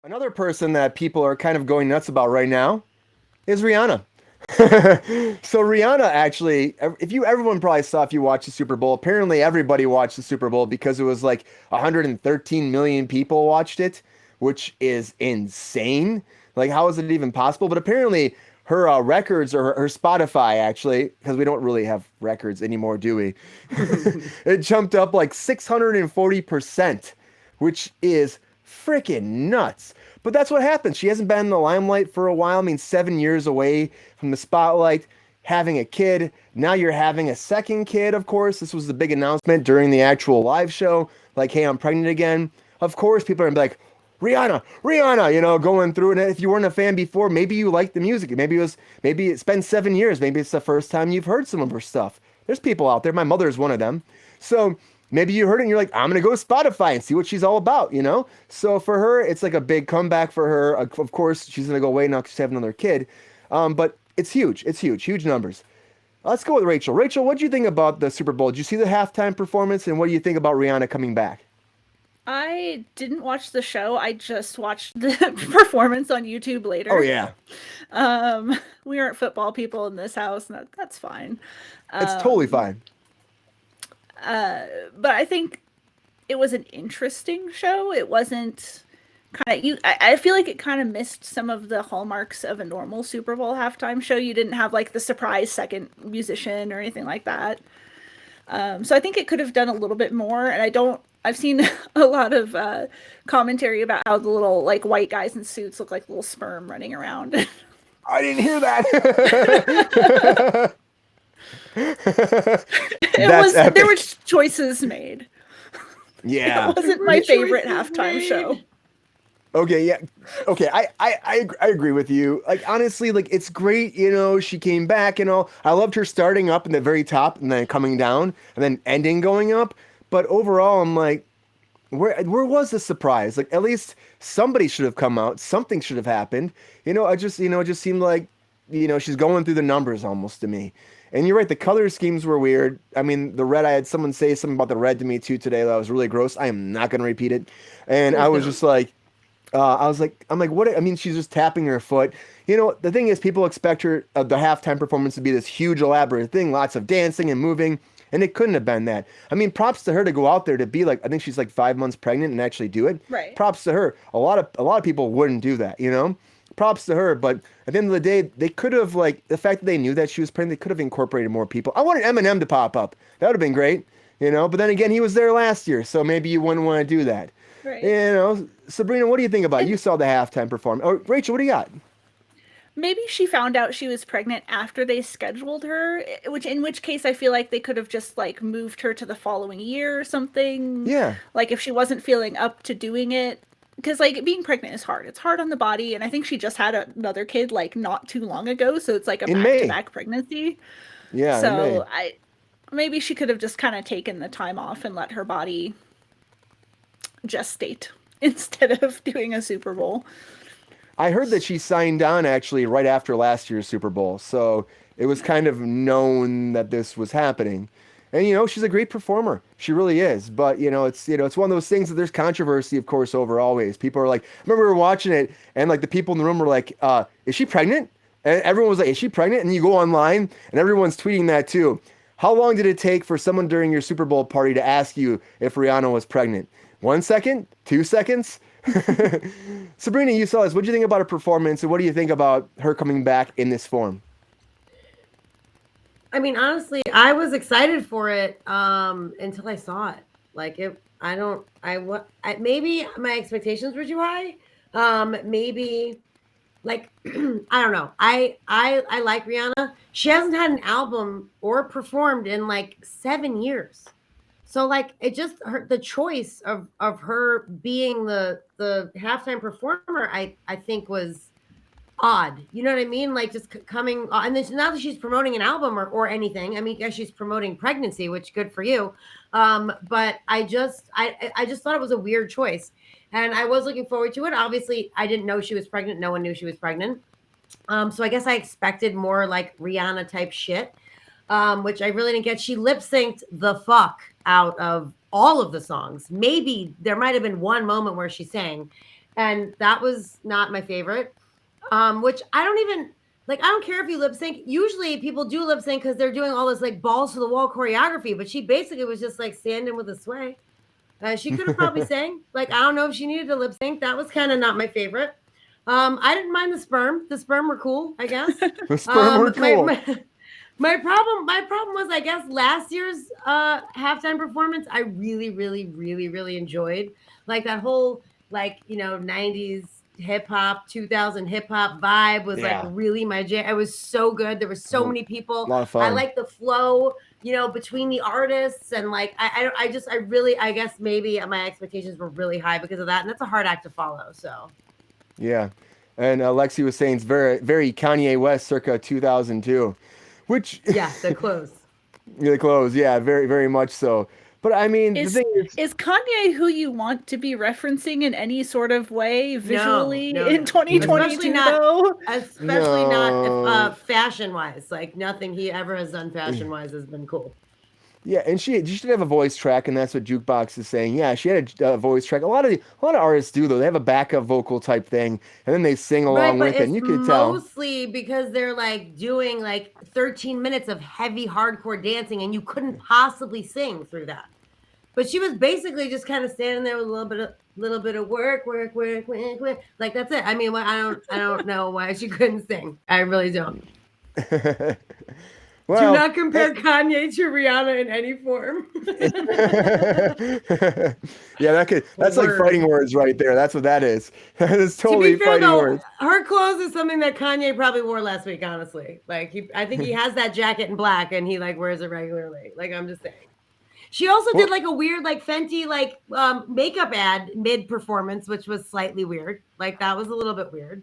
Another person that people are kind of going nuts about right now is Rihanna. So Rihanna actually, if you everyone probably saw if you watched the Super Bowl. Apparently, everybody watched the Super Bowl because it was like 113 million people watched it, which is insane. Like, how is it even possible? But apparently, her records or her Spotify actually, because we don't really have records anymore, do we? It jumped up like 640%, which is freaking nuts. But that's what happens. She hasn't been in the limelight for a while. I mean, 7 years away from the spotlight, having a kid. Now you're having a second kid, of course. This was the big announcement during the actual live show. Like, hey, I'm pregnant again. Of course, people are going to be like, Rihanna, Rihanna, going through it. And if you weren't a fan before, maybe you liked the music. Maybe it's been 7 years. Maybe it's the first time you've heard some of her stuff. There's people out there. My mother is one of them. So maybe you heard it and you're like, I'm going to go to Spotify and see what she's all about. So for her, it's like a big comeback for her. Of course, she's going to go away now because she's having another kid. But it's huge. It's huge. Huge numbers. Let's go with Rachel. Rachel, what do you think about the Super Bowl? Did you see the halftime performance? And what do you think about Rihanna coming back? I didn't watch the show. I just watched the performance on YouTube Oh, later. yeah. We aren't football people in this house, and that's fine. It's totally fine. But I think it was an interesting show. It wasn't kind of you. I feel like it kind of missed some of the hallmarks of a normal Super Bowl halftime show. You didn't have like the surprise second musician or anything like that. So I think it could have done a little bit more. And I don't. I've seen a lot of commentary about how the little like white guys in suits look like little sperm running around. I didn't hear that. That's There were epic. choices made. Yeah. It wasn't my favorite halftime show. Okay, yeah. Okay, I agree with you. Like, honestly, like, it's great, she came back and all. I loved her starting up in the very top and then coming down and then ending going up. But overall, I'm like, where was the surprise? Like, at least somebody should have come out. Something should have happened. It just seemed like, she's going through the numbers almost to me. And you're right, the color schemes were weird. I mean, the red, I had someone say something about the red to me too today that was really gross. I am not going to repeat it. And I Please was don't. just like, I'm like, what? I mean, she's just tapping her foot. The thing is, people expect her the halftime performance to be this huge, elaborate thing, lots of dancing and moving, and it couldn't have been that. I mean, props to her to go out there to be like, I think she's like 5 months pregnant and actually do it. Right. Props to her. A lot of people wouldn't do that. Props to her. But at the end of the day, they could have like the fact that they knew that she was pregnant, they could have incorporated more people. I wanted Eminem to pop up. That would have been great. But then again, he was there last year, so maybe you wouldn't want to do that. Right. Sabrina, what do you think about it? And You saw the halftime performance. Oh, Rachel, what do you got? maybe she found out she was pregnant after they scheduled her, in which case I feel like they could have just like moved her to the following year or something. Yeah, Like if she wasn't feeling up to doing it, because like being pregnant is hard. It's hard on the body, and I think she just had another kid like not too long ago, so it's like a in back to May. back pregnancy. Yeah, in May. So I maybe she could have just kind of taken the time off and let her body gestate instead of doing a Super Bowl. I heard that she signed on actually right after last year's Super Bowl, so it was kind of known that this was happening. And she's a great performer. She really is. But it's one of those things that there's controversy, of course, over always. People are like, I remember we were watching it, and like the people in the room were like, "Is she pregnant?" And everyone was like, "Is she pregnant?" And you go online, and everyone's tweeting that too. How long did it take for someone during your Super Bowl party to ask you if Rihanna was pregnant? 1 second? 2 seconds? Sabrina, you saw this. What do you think about her performance, and what do you think about her coming back in this form? I mean, honestly, I was excited for it until I saw it. Like it, I don't, I what, I, maybe my expectations were too high. Maybe like I don't know. I like Rihanna. She hasn't had an album or performed in like 7 years. So like it just the choice of her being the halftime performer, I think was odd. You know what I mean? Like just coming and then not that she's promoting an album or anything. I mean, yeah, she's promoting pregnancy, which good for you. But I just thought it was a weird choice. And I was looking forward to it. Obviously, I didn't know she was pregnant. No one knew she was pregnant. So I guess I expected more like Rihanna type shit, which I really didn't get. She lip synced the fuck out of all of the songs. Maybe there might have been one moment where she sang, and that was not my favorite. Which I don't even like. I don't care if you lip sync. Usually, people do lip sync because they're doing all this like balls to the wall choreography. But she basically was just like standing with a sway. She could have probably sang. Like, I don't know if she needed to lip sync. That was kind of not my favorite. I didn't mind the sperm. The sperm were cool, I guess. The sperm were cool. My problem was, I guess, last year's halftime performance. I really, really, really, really enjoyed. Like that whole 90s hip hop, 2000 hip hop vibe was like really my jam. It was so good. There were so many people. A lot of fun. I like the flow, between the artists, and like I really, I guess maybe my expectations were really high because of that, and that's a hard act to follow. So yeah, and Lexi was saying it's very, very Kanye West circa 2002, which the clothes. The clothes, yeah, very, very much so. But I mean, the thing is Kanye who you want to be referencing in any sort of way visually no. in 2022? Especially not fashion wise. Like nothing he ever has done fashion wise has been cool. Yeah, and she should have a voice track, and that's what Jukebox is saying. Yeah, she had a voice track. A lot of artists do though. They have a backup vocal type thing, and then they sing along with it. And you could tell mostly because they're like doing like 13 minutes of heavy hardcore dancing, and you couldn't possibly sing through that. But she was basically just kind of standing there with a little bit of work. Like that's it. I mean, I don't know why she couldn't sing. I really don't. Well, do not compare Kanye to Rihanna in any form. Yeah, that's like fighting words right there. That's what that is. That is totally fighting words. Her clothes is something that Kanye probably wore last week, honestly. Like I think he has that jacket in black and he like wears it regularly. Like I'm just saying. She also did like a weird like Fenty like makeup ad mid performance, which was slightly weird. Like that was a little bit weird.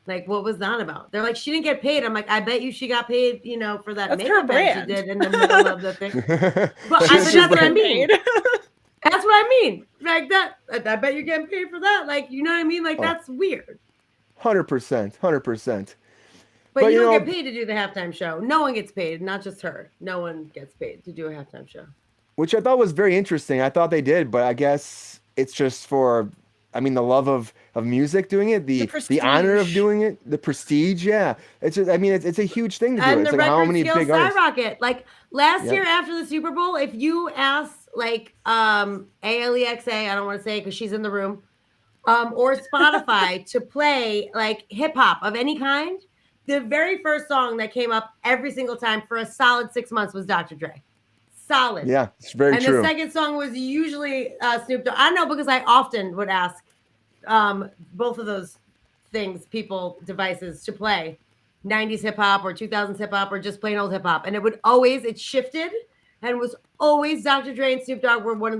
Like, what was that about? They're like, she didn't get paid. I'm like, I bet you she got paid, for that makeup ad she did in the middle of the thing. But that's what I mean. That's what I mean. Like that, I bet you're getting paid for that. Like, you know what I mean? Like, that's weird. 100%. But you don't get paid to do the halftime show. No one gets paid, not just her. No one gets paid to do a halftime show. Which I thought was very interesting. I thought they did, but I guess it's just for, the love of music doing it, the honor of doing it, the prestige. Yeah, it's just, it's a huge thing to do. And it's the like record how many scale big artists. skyrocket. Like last year after the Super Bowl, if you ask like ALEXA, I don't want to say it because she's in the room, or Spotify to play like hip hop of any kind, the very first song that came up every single time for a solid 6 months was Dr. Dre. Solid. Yeah, it's very true. And the second song was usually Snoop Dogg. I know because I often would ask both of those devices to play 90s hip hop or 2000s hip hop or just plain old hip hop. And it shifted and was always Dr. Dre and Snoop Dogg were one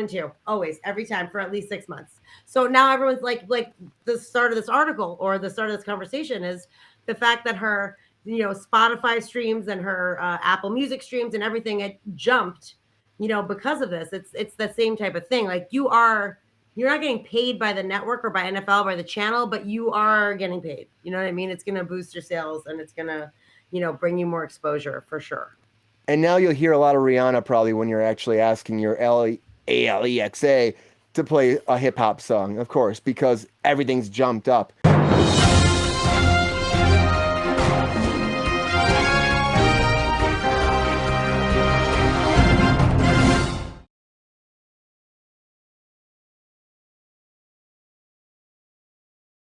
and two, always, every time for at least 6 months. So now everyone's like the start of this article or the start of this conversation is the fact that her Spotify streams and her Apple Music streams and everything had jumped, because of this. It's the same type of thing. Like you're not getting paid by the network or by NFL, by the channel, but you are getting paid. You know what I mean? It's going to boost your sales and it's going to, bring you more exposure for sure. And now you'll hear a lot of Rihanna probably when you're actually asking your ALEXA to play a hip hop song, of course, because everything's jumped up.